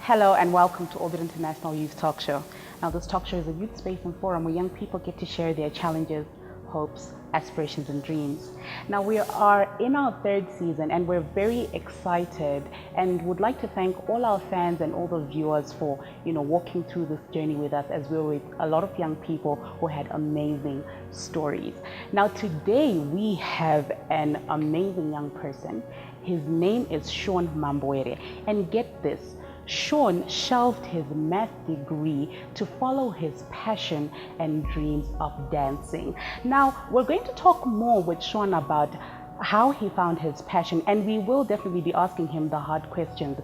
Hello and welcome to Orbit International Youth Talk Show. Now this talk show is a youth space and forum where young people get to share their challenges, hopes, aspirations and dreams. Now we are in our third season and we're very excited and would like to thank all our fans and all the viewers for walking through this journey with us as we were with a lot of young people who had amazing stories. Now today we have an amazing young person. His name is Sean Mambwere, and get this, Sean shelved his math degree to follow his passion and dreams of dancing. Now, we're going to talk more with Sean about how he found his passion, and we will definitely be asking him the hard questions.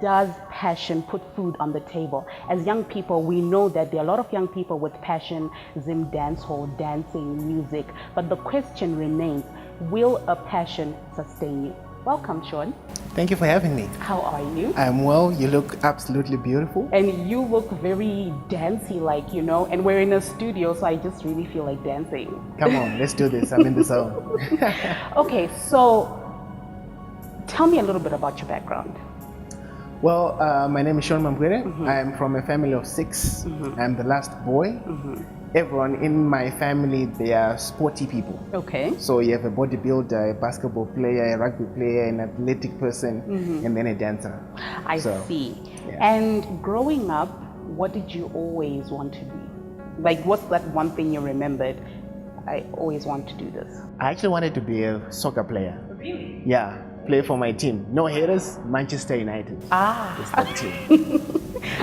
Does passion put food on the table? As young people, we know that there are a lot of young people with passion, Zim dance hall, dancing, music, but the question remains, will a passion sustain you? Welcome, Sean. Thank you for having me. How are you? I'm well. You look absolutely beautiful. And you look very dancey, and we're in a studio, so I just really feel like dancing. Come on, let's do this. I'm in the zone. Okay, so tell me a little bit about your background. Well, my name is Sean Mambwere. Mm-hmm. I'm from a family of 6. Mm-hmm. I'm the last boy. Mm-hmm. Everyone in my family, they are sporty people. Okay. So you have a bodybuilder, a basketball player, a rugby player, an athletic person, and then a dancer. I see. Yeah. And growing up, what did you always want to be? Like, what's that one thing you remembered? I always want to do this. I actually wanted to be a soccer player. Really? Yeah, play for my team. No haters, Manchester United. It's that team.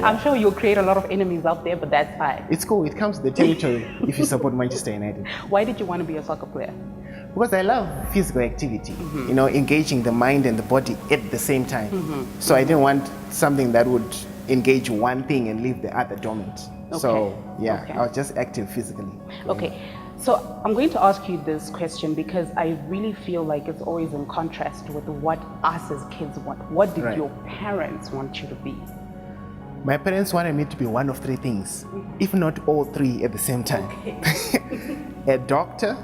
I'm sure you'll create a lot of enemies out there, but that's fine. It's cool. It comes with the territory if you support Manchester United. Why did you want to be a soccer player? Because I love physical activity, engaging the mind and the body at the same time. So I didn't want something that would engage one thing and leave the other dormant. Okay. So yeah, I was just active physically. Okay. So I'm going to ask you this question because I really feel like it's always in contrast with what us as kids want. What did your parents want you to be? My parents wanted me to be one of 3 things, if not all 3 at the same time. Okay. A doctor,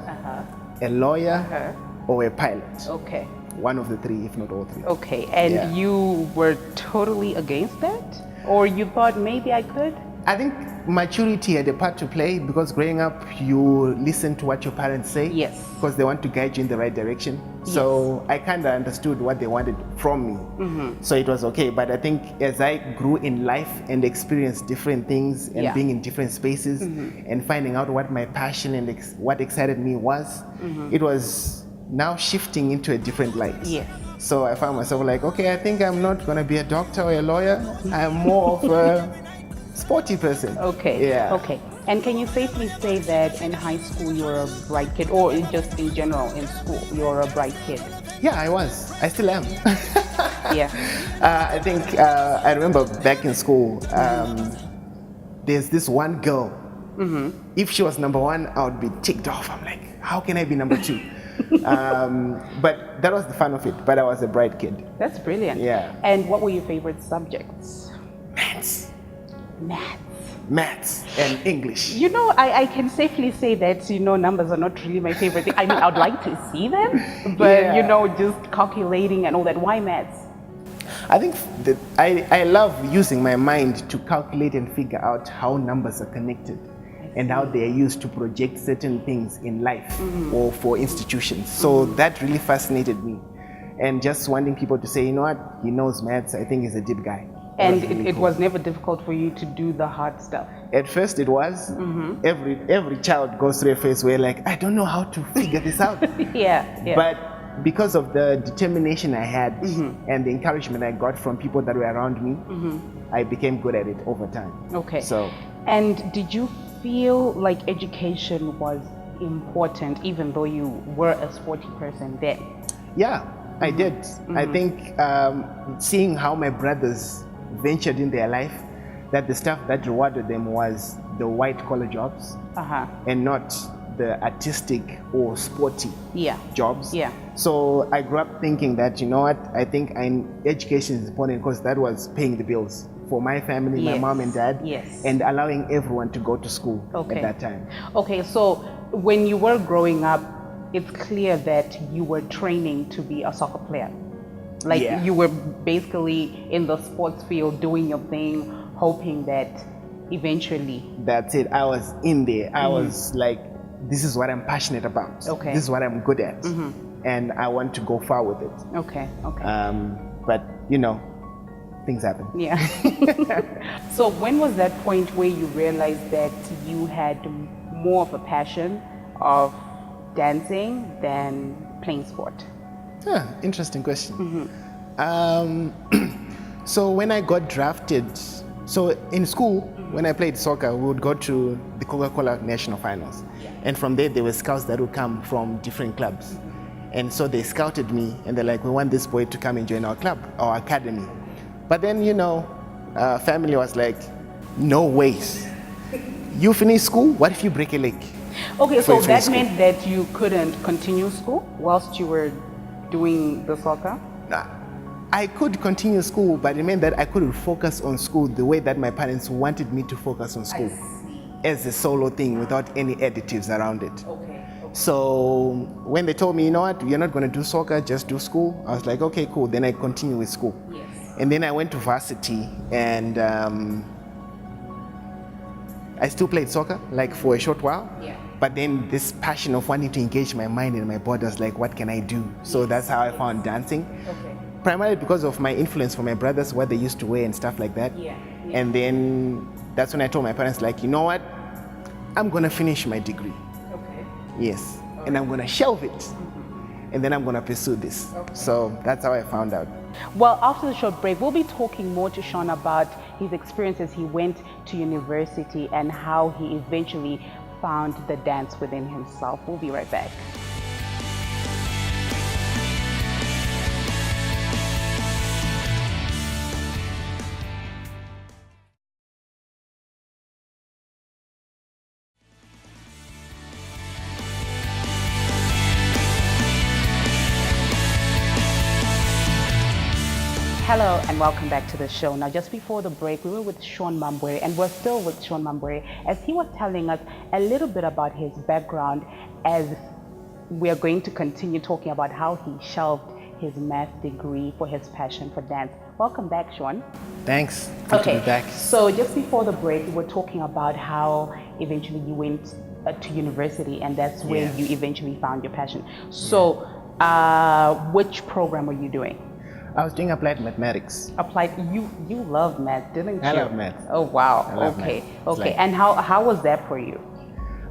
a lawyer, or a pilot. Okay. One of the 3, if not all 3. Okay, and you were totally against that? Or you thought maybe I could? I think maturity had a part to play because growing up, you listen to what your parents say. Yes. Because they want to guide you in the right direction. So I kind of understood what they wanted from me. So it was okay. But I think as I grew in life and experienced different things and being in different spaces and finding out what my passion and what excited me was, it was now shifting into a different light. Yes. So I found myself like, okay, I think I'm not going to be a doctor or a lawyer. I'm more of a sporty person. Okay. Yeah. Okay. And can you safely say that in high school you were a bright kid, or just in general in school you're a bright kid? Yeah, I was. I still am. Yeah. I think I remember back in school. There's this one girl. If she was number 1, I would be ticked off. I'm like, how can I be number 2? But that was the fun of it. But I was a bright kid. That's brilliant. Yeah. And what were your favorite subjects? Maths and English. I can safely say that, numbers are not really my favorite thing. I mean, I'd like to see them, but, just calculating and all that. Why maths? I think that I love using my mind to calculate and figure out how numbers are connected and how they are used to project certain things in life or for institutions. So that really fascinated me. And just wanting people to say, you know what, he knows maths, I think he's a deep guy. And it was never difficult for you to do the hard stuff? At first it was. Every child goes through a phase where like, I don't know how to figure this out. Yeah. But because of the determination I had and the encouragement I got from people that were around me, I became good at it over time. Okay. So. And did you feel like education was important even though you were a sporty person then? Yeah, I did. I think seeing how my brothers ventured in their life, that the stuff that rewarded them was the white collar jobs and not the artistic or sporty jobs. Yeah. So I grew up thinking that, you know what, I think education is important because that was paying the bills for my family, my mom and dad, and allowing everyone to go to school at that time. Okay, so when you were growing up, it's clear that you were training to be a soccer player. Like you were basically in the sports field doing your thing, hoping that eventually. That's it. I was in there. I was like, this is what I'm passionate about. Okay. This is what I'm good at. And I want to go far with it. Okay. But, things happen. Yeah. So when was that point where you realized that you had more of a passion of dancing than playing sport? Interesting question. So when I got drafted, so in school, when I played soccer, we would go to the Coca-Cola National Finals. And from there were scouts that would come from different clubs. And so they scouted me and they're like, we want this boy to come and join our club, our academy. But then, family was like, no ways. You finish school, what if you break a leg? Okay, so that meant that you couldn't continue school whilst you were doing the soccer? I could continue school, but it meant that I couldn't focus on school the way that my parents wanted me to focus on school as a solo thing without any additives around it. Okay. So when they told me, you know what, you're not going to do soccer, just do school, I was like, okay, cool. Then I continue with school. Yes. And then I went to varsity and I still played soccer, like for a short while. Yeah. But then this passion of wanting to engage my mind and my body was like, what can I do? So that's how I found dancing. Okay. Primarily because of my influence from my brothers, what they used to wear and stuff like that. Yeah. And then that's when I told my parents, like, you know what? I'm going to finish my degree. Okay. Yes. And I'm going to shelve it. And then I'm going to pursue this. Okay. So that's how I found out. Well, after the short break, we'll be talking more to Sean about his experiences. He went to university and how he eventually found the dance within himself. We'll be right back. Hello and welcome back to the show. Now, just before the break, we were with Sean Mambwere, and we're still with Sean Mambwere as he was telling us a little bit about his background, as we are going to continue talking about how he shelved his math degree for his passion for dance. Welcome back, Sean. Thanks. Good to be back. So just before the break, we were talking about how eventually you went to university, and that's where you eventually found your passion. So which program were you doing? I was doing applied mathematics. Applied, you love math, didn't you? I love math. Oh wow. I love okay. math. Okay. And how was that for you?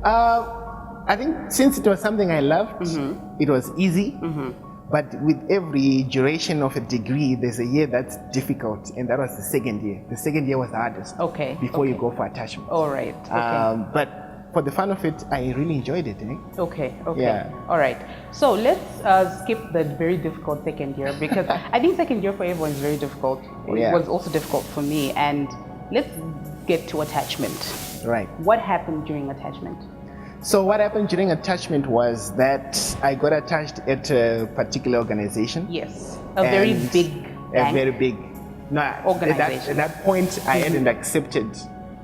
I think since it was something I loved, it was easy. But with every duration of a degree, there's a year that's difficult, and that was the second year. The second year was the hardest. Okay. Before you go for attachment. All right. Okay. But for the fun of it, I really enjoyed it. Okay. Okay. Yeah. All right. So let's skip the very difficult second year, because I think second year for everyone is very difficult. Yeah. It was also difficult for me. And let's get to attachment. Right. What happened during attachment? So what happened during attachment was that I got attached at a particular organization. Yes. A very big bank. A very big organization. At that point, I hadn't accepted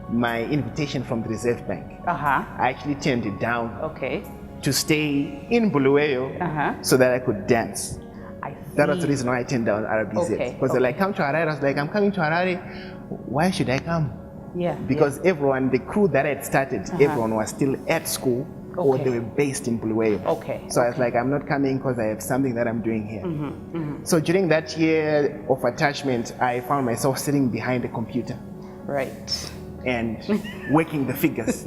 my invitation from the Reserve Bank. I actually turned it down. Okay. To stay in Bulawayo so that I could dance. I see. That was the reason why I turned down RBZ. Okay. Because they're like, come to Harare. I was like, I'm coming to Harare. Why should I come? Yeah. Because everyone, the crew that I had started, everyone was still at school or they were based in Bulawayo. Okay. So I was like, I'm not coming because I have something that I'm doing here. So during that year of attachment, I found myself sitting behind a computer. Right. And working the figures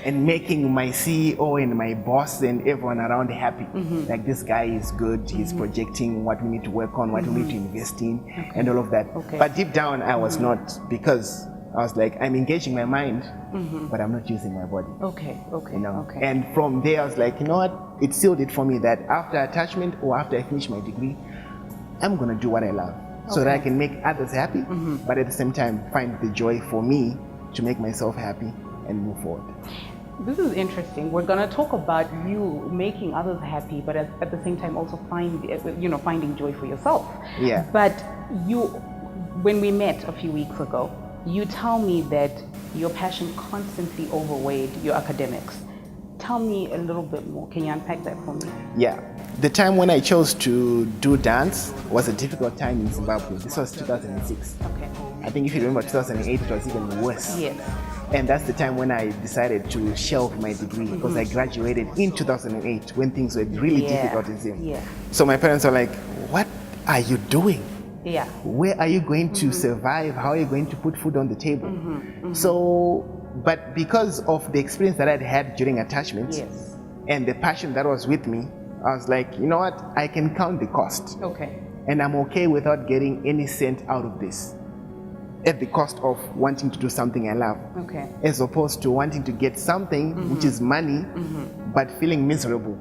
and making my CEO and my boss and everyone around happy. Like, this guy is good, he's projecting what we need to work on, what we need to invest in, and all of that. But deep down, I was not, because I was like, I'm engaging my mind, but I'm not using my body. And from there, I was like, you know what? It sealed it for me that after attachment or after I finish my degree, I'm going to do what I love so that I can make others happy, but at the same time, find the joy for me to make myself happy and move forward. This is interesting. We're going to talk about you making others happy, but at the same time also finding joy for yourself. Yeah. But when we met a few weeks ago, you tell me that your passion constantly overweighed your academics. Tell me a little bit more. Can you unpack that for me? Yeah. the time when I chose to do dance was a difficult time in Zimbabwe. This was 2006. Okay. I think if you remember 2008, it was even worse. Yes. And that's the time when I decided to shelve my degree because I graduated in 2008 when things were really difficult in Zimbabwe. Yeah. So my parents were like, what are you doing? Yeah. Where are you going to survive? How are you going to put food on the table? So, but because of the experience that I'd had during attachment and the passion that was with me, I was like, you know what? I can count the cost. Okay. And I'm okay without getting any cent out of this at the cost of wanting to do something I love. Okay. As opposed to wanting to get something which is money, but feeling miserable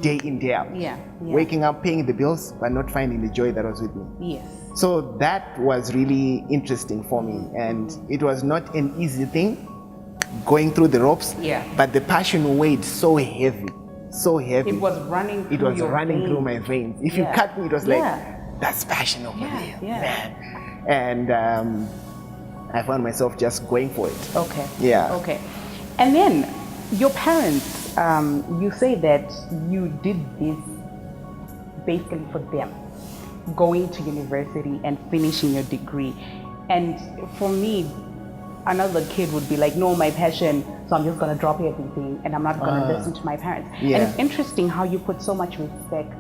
day in, day out. Yeah. Waking up, paying the bills, but not finding the joy that was with me. Yes. So that was really interesting for me. And it was not an easy thing going through the ropes. Yeah. But the passion weighed so heavy. So heavy. It was running through It was running through my veins. If you cut me, it was like, that's passion over there, man. And I found myself just going for it. Okay. Yeah. Okay. And then your parents, you say that you did this basically for them, going to university and finishing your degree. And for me, another kid would be like, no, my passion, so I'm just going to drop everything and I'm not going to listen to my parents. Yeah. And it's interesting how you put so much respect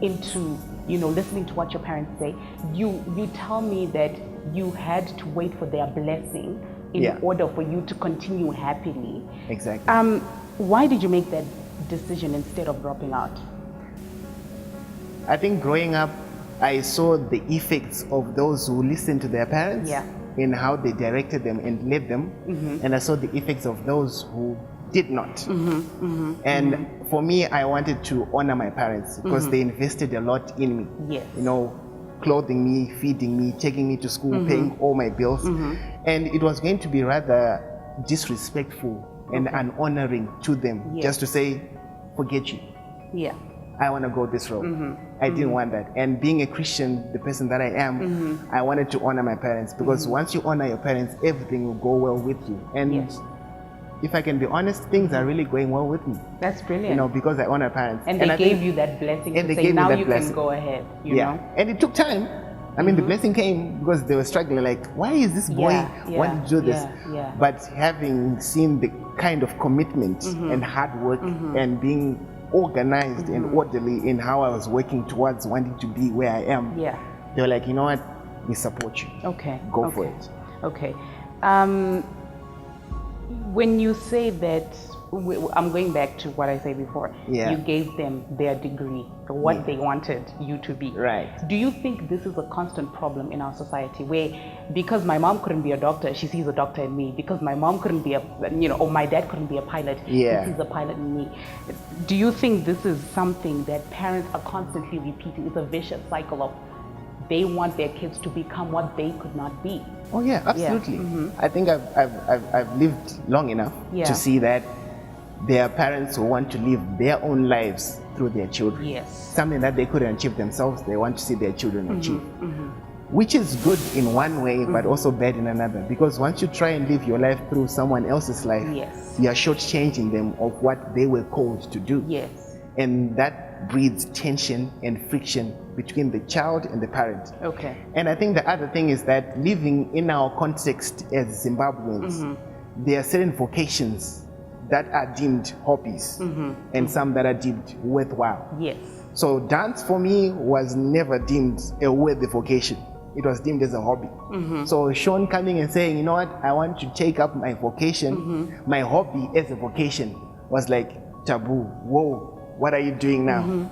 into, you know, listening to what your parents say. You tell me that you had to wait for their blessing in order for you to continue happily. Exactly. Why did you make that decision instead of dropping out? I think growing up, I saw the effects of those who listened to their parents in how they directed them and led them. And I saw the effects of those who did not. And for me, I wanted to honor my parents because they invested a lot in me. Yes. You know, clothing me, feeding me, taking me to school, paying all my bills. And it was going to be rather disrespectful and unhonoring to them just to say, forget you. Yeah. I want to go this road. I didn't want that. And being a Christian, the person that I am, I wanted to honor my parents because once you honor your parents, everything will go well with you. And if I can be honest, things are really going well with me. That's brilliant. You know, because I honor parents. And they gave you that blessing to say, now you can go ahead, you know? And it took time. I mean, the blessing came because they were struggling, like, why is this boy wanting to do this? But having seen the kind of commitment and hard work and being organized and orderly in how I was working towards wanting to be where I am, they were like, you know what, we support you. Okay. Go for it. Okay. When you say that, I'm going back to what I said before. You gave them their degree, what they wanted you to be. Right. Do you think this is a constant problem in our society where because my mom couldn't be a doctor, she sees a doctor in me? Because my mom couldn't be or my dad couldn't be a pilot, he sees a pilot in me. Do you think this is something that parents are constantly repeating? It's a vicious cycle of they want their kids to become what they could not be. Oh yeah, absolutely. I think I've lived long enough to see that there are parents who want to live their own lives through their children. Yes. Something that they couldn't achieve themselves, they want to see their children achieve. Which is good in one way, but also bad in another. Because once you try and live your life through someone else's life, you are shortchanging them of what they were called to do. Yes. And that breeds tension and friction between the child and the parent. Okay. And I think the other thing is that living in our context as Zimbabweans, there are certain vocations that are deemed hobbies and some that are deemed worthwhile. Yes. So dance for me was never deemed a worthy vocation. It was deemed as a hobby. So Sean coming and saying, you know what, I want to take up my vocation, my hobby as a vocation was like taboo. Whoa, what are you doing now?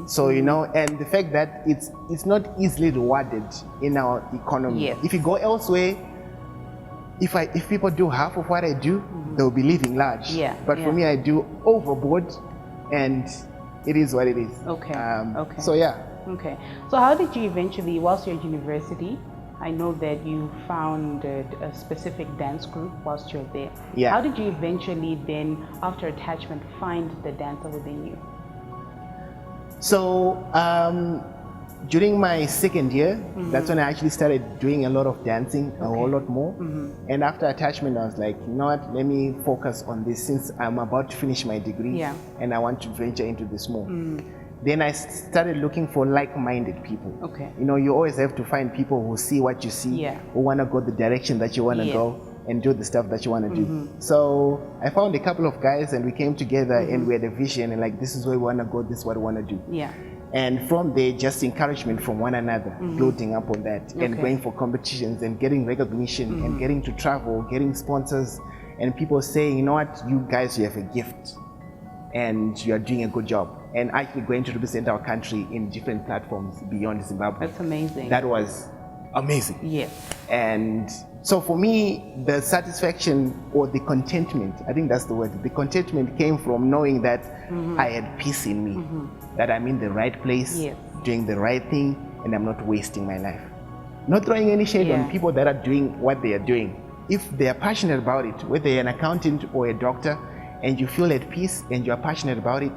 So, you know, and the fact that it's not easily rewarded in our economy. Yes. If you go elsewhere, if people do half of what I do, they'll be living large. But for me, I do overboard, and it is what it is. Okay. So yeah. Okay. So how did you eventually, whilst you're at university, I know that you founded a specific dance group whilst you're there. Yeah. How did you eventually then, after attachment, find the dancer within you? So during my second year, that's when I actually started doing a lot of dancing, a whole lot more. And after attachment, I was like, you know what, let me focus on this since I'm about to finish my degree and I want to venture into this more. then I started looking for like-minded people. Okay. You know, you always have to find people who see what you see, who want to go the direction that you want to go, and do the stuff that you want to do. So I found a couple of guys, and we came together, and we had a vision, and like, this is where we want to go, this is what we want to do. Yeah. And from there, just encouragement from one another, building up on that, and going for competitions, and getting recognition, and getting to travel, getting sponsors, and people saying, you know what, you guys, you have a gift, and you are doing a good job. And actually going to represent our country in different platforms beyond Zimbabwe. That's amazing. That was amazing. Yes. And so for me, the satisfaction or the contentment, I think that's the word, the contentment came from knowing that I had peace in me, that I'm in the right place, doing the right thing, and I'm not wasting my life. Not throwing any shade on people that are doing what they are doing. If they are passionate about it, whether you're an accountant or a doctor, and you feel at peace and you're passionate about it,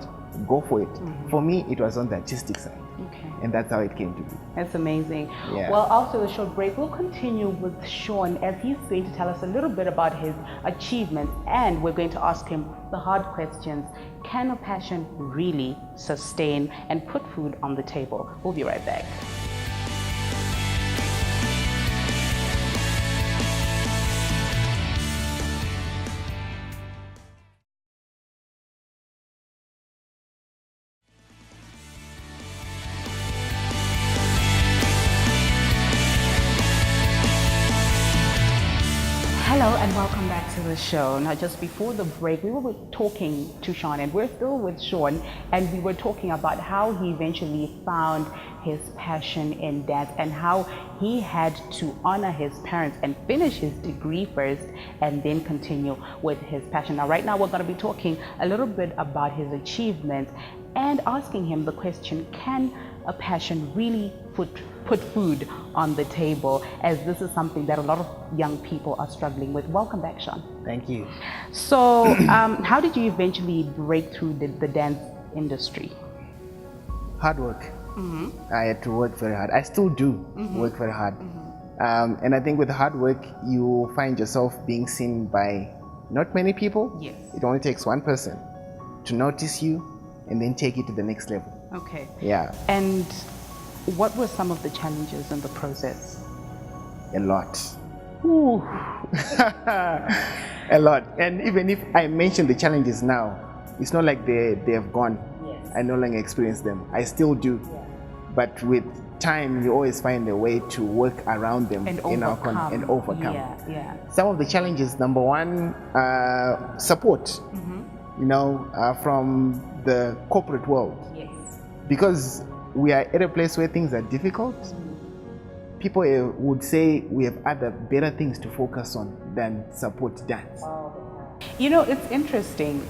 go for it. For me, it was on the artistic side. Okay. And that's how it came to be. That's amazing. Yeah. Well, after the short break, we'll continue with Sean as he's going to tell us a little bit about his achievements, and we're going to ask him the hard questions. Can a passion really sustain and put food on the table? We'll be right back. Hello and welcome back to the show. Now, just before the break, we were talking to Sean, and we're still with Sean, and we were talking about how he eventually found his passion in dance and how he had to honor his parents and finish his degree first and then continue with his passion. Now, right now, we're going to be talking a little bit about his achievements and asking him the question, can a passion really put food on the table, as this is something that a lot of young people are struggling with. Welcome back, Sean. Thank you. So how did you eventually break through the dance industry? Hard work. I had to work very hard. I still do work very hard. And I think with hard work, you find yourself being seen by not many people. Yes. It only takes one person to notice you and then take it to the next level. Okay. Yeah. And what were some of the challenges in the process? A lot. Ooh. A lot. And even if I mention the challenges now, it's not like they have gone. Yes. I no longer experience them. I still do. Yeah. But with time, you always find a way to work around them and overcome. Yeah. Some of the challenges, number one, support. You know, from the corporate world. Yes. Because we are at a place where things are difficult. People would say we have other better things to focus on than support dance. You know, it's interesting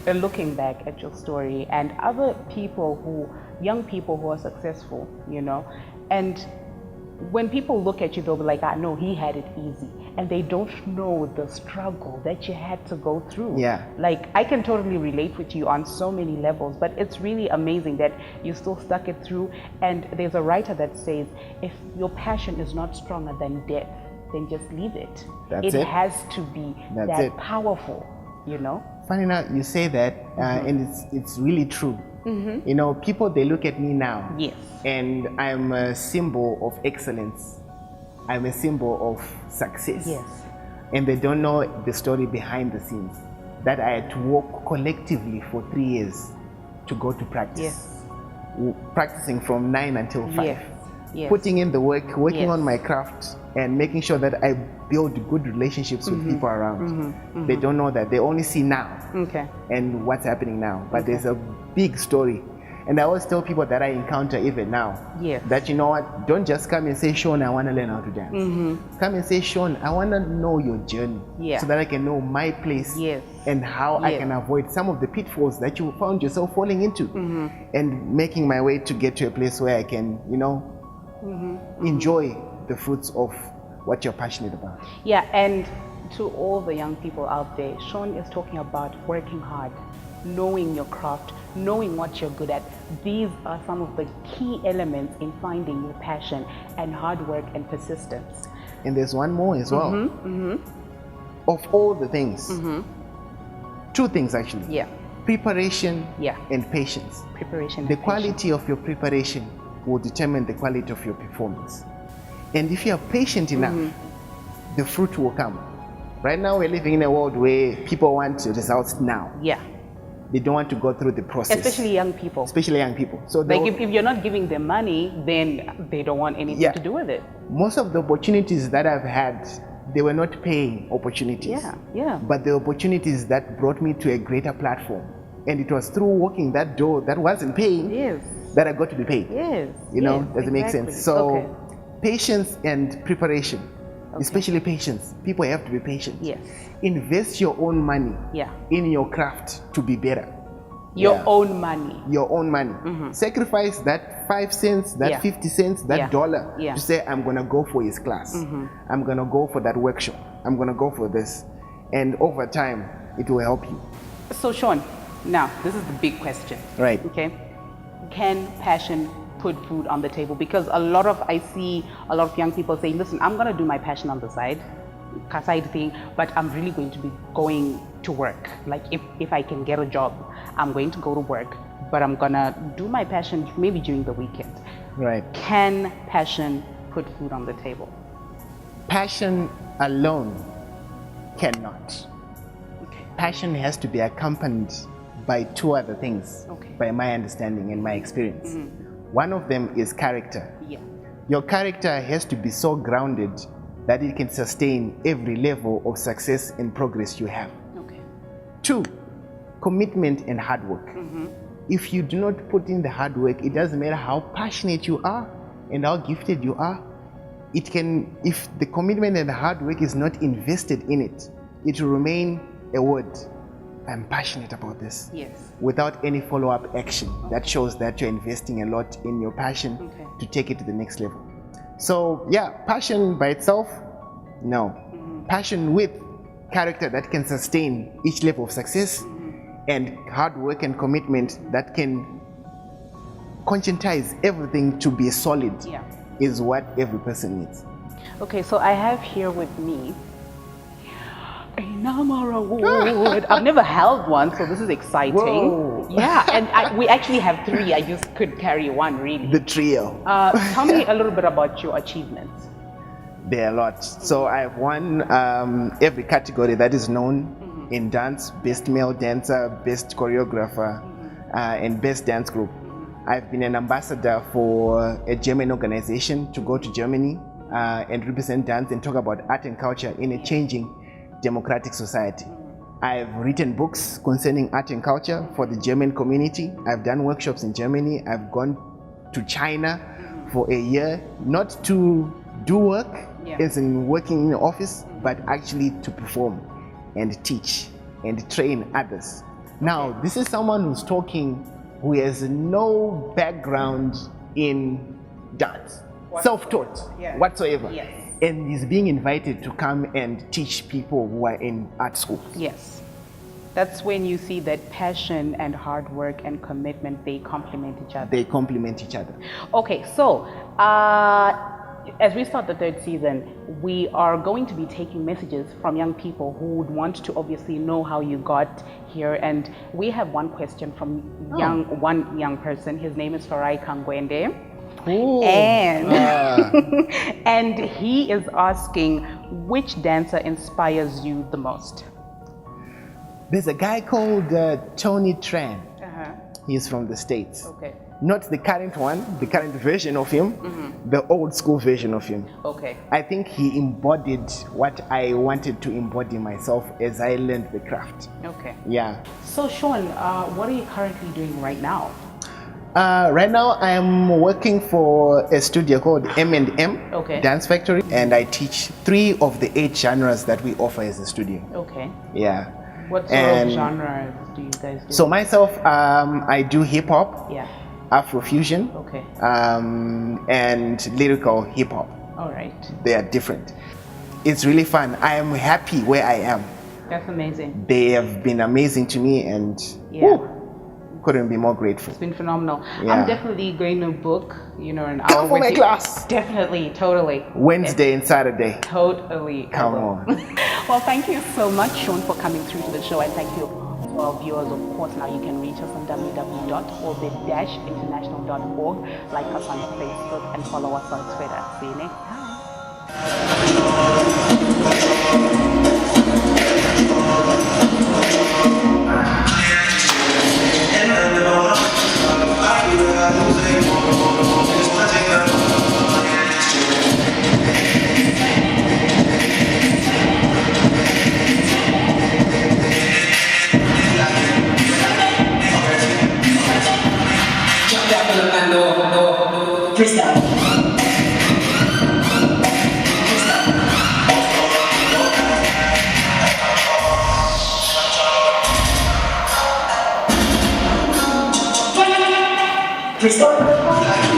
looking back at your story and other people young people who are successful, you know, and when people look at you, they'll be like, I know he had it easy. And they don't know the struggle that you had to go through. Yeah. Like, I can totally relate with you on so many levels, but it's really amazing that you still stuck it through. And there's a writer that says, if your passion is not stronger than death, then just leave it. It has to be powerful, you know? Funny enough, you say that, and it's really true. You know, people, they look at me now. Yes. And I'm a symbol of excellence. I'm a symbol of success. Yes. And they don't know the story behind the scenes. That I had to work collectively for 3 years to go to practice. Yes. Practicing from 9 until 5. Yes. Yes. Putting in the work, working on my craft, and making sure that I build good relationships with people around. They don't know that. They only see now and what's happening now. But there's a big story. And I always tell people that I encounter even now that, you know what, don't just come and say, Sean, I want to learn how to dance. Come and say, Sean, I want to know your journey so that I can know my place and how I can avoid some of the pitfalls that you found yourself falling into and making my way to get to a place where I can, you know, enjoy the fruits of what you're passionate about. Yeah, and to all the young people out there, Sean is talking about working hard, knowing your craft, knowing what you're good at. These are some of the key elements in finding your passion, and hard work and persistence. And there's one more as well. Of all the things, 2 things actually. Yeah. preparation Yeah. and patience. Preparation. The and quality of your preparation will determine the quality of your performance. And if you are patient enough, the fruit will come. Right now, we're living in a world where people want results now. Yeah. They don't want to go through the process. Especially young people. Especially young people. So like if you're not giving them money, then they don't want anything to do with it. Most of the opportunities that I've had, they were not paying opportunities. Yeah, yeah. But the opportunities that brought me to a greater platform. And it was through walking that door that wasn't paying that I got to be paid. Yes. You know, does it make sense? So patience and preparation, especially patience. People have to be patient. Yes. Invest your own money in your craft to be better. Your own money. Your own money. Sacrifice that 5 cents, that 50 cents, that dollar to say, I'm going to go for his class. I'm going to go for that workshop. I'm going to go for this. And over time, it will help you. So Sean, now this is the big question. Right. Okay. Can passion put food on the table? Because I see a lot of young people saying, listen, I'm going to do my passion on the side thing, but I'm really going to be going to work. Like if I can get a job, I'm going to go to work, but I'm going to do my passion maybe during the weekend. Right. Can passion put food on the table? Passion alone cannot. Okay. Passion has to be accompanied by 2 other things, by my understanding and my experience. One of them is character. Yeah. Your character has to be so grounded that it can sustain every level of success and progress you have. Okay. 2, commitment and hard work. If you do not put in the hard work, it doesn't matter how passionate you are and how gifted you are. If the commitment and the hard work is not invested in it, it will remain a word. I'm passionate about this. Yes. Without any follow-up action that shows that you're investing a lot in your passion to take it to the next level. So yeah, passion by itself, no. Passion with character that can sustain each level of success, and hard work and commitment that can conscientize everything to be solid is what every person needs. Okay, so I have here with me a NAMA award. I've never held one, so this is exciting. Whoa. Yeah, and we actually have 3. I just could carry one, really. The trio. Tell me a little bit about your achievements. There are a lot. So I've won every category that is known in dance: best male dancer, best choreographer, and best dance group. I've been an ambassador for a German organization to go to Germany and represent dance and talk about art and culture in a changing democratic society. I've written books concerning art and culture for the German community. I've done workshops in Germany. I've gone to China for a year, not to do work, as in working in the office, but actually to perform and teach and train others. Now, this is someone who's talking who has no background in dance, self-taught whatsoever. Yes. And is being invited to come and teach people who are in art schools. Yes. That's when you see that passion and hard work and commitment, they complement each other. They complement each other. Okay, so as we start the 3rd season, we are going to be taking messages from young people who would want to obviously know how you got here. And we have one question from one young person. His name is Farai Kangwende. Ooh. And he is asking, which dancer inspires you the most? There's a guy called Tony Tran. He's from the States. Okay. Not the current one, the current version of him, the old school version of him. Okay. I think he embodied what I wanted to embody myself as I learned the craft. Okay. Yeah. So Sean, what are you currently doing right now? Right now, I am working for a studio called M&M Dance Factory, and I teach 3 of the 8 genres that we offer as a studio. Okay. Yeah. What sort of genres do you guys do? So myself, I do hip hop, Afrofusion, and lyrical hip hop. All right. They are different. It's really fun. I am happy where I am. That's amazing. They have been amazing to me, and couldn't be more grateful. It's been phenomenal. Yeah. I'm definitely going to book, an hour. Come for my class. Definitely, totally. Wednesday and Saturday. Totally. Come on. Well, thank you so much, Sean, for coming through to the show, and thank you our viewers, of course, now you can reach us on www.orbit-international.org. Like us on Facebook and follow us on Twitter. See you next Freestyle. Freestyle.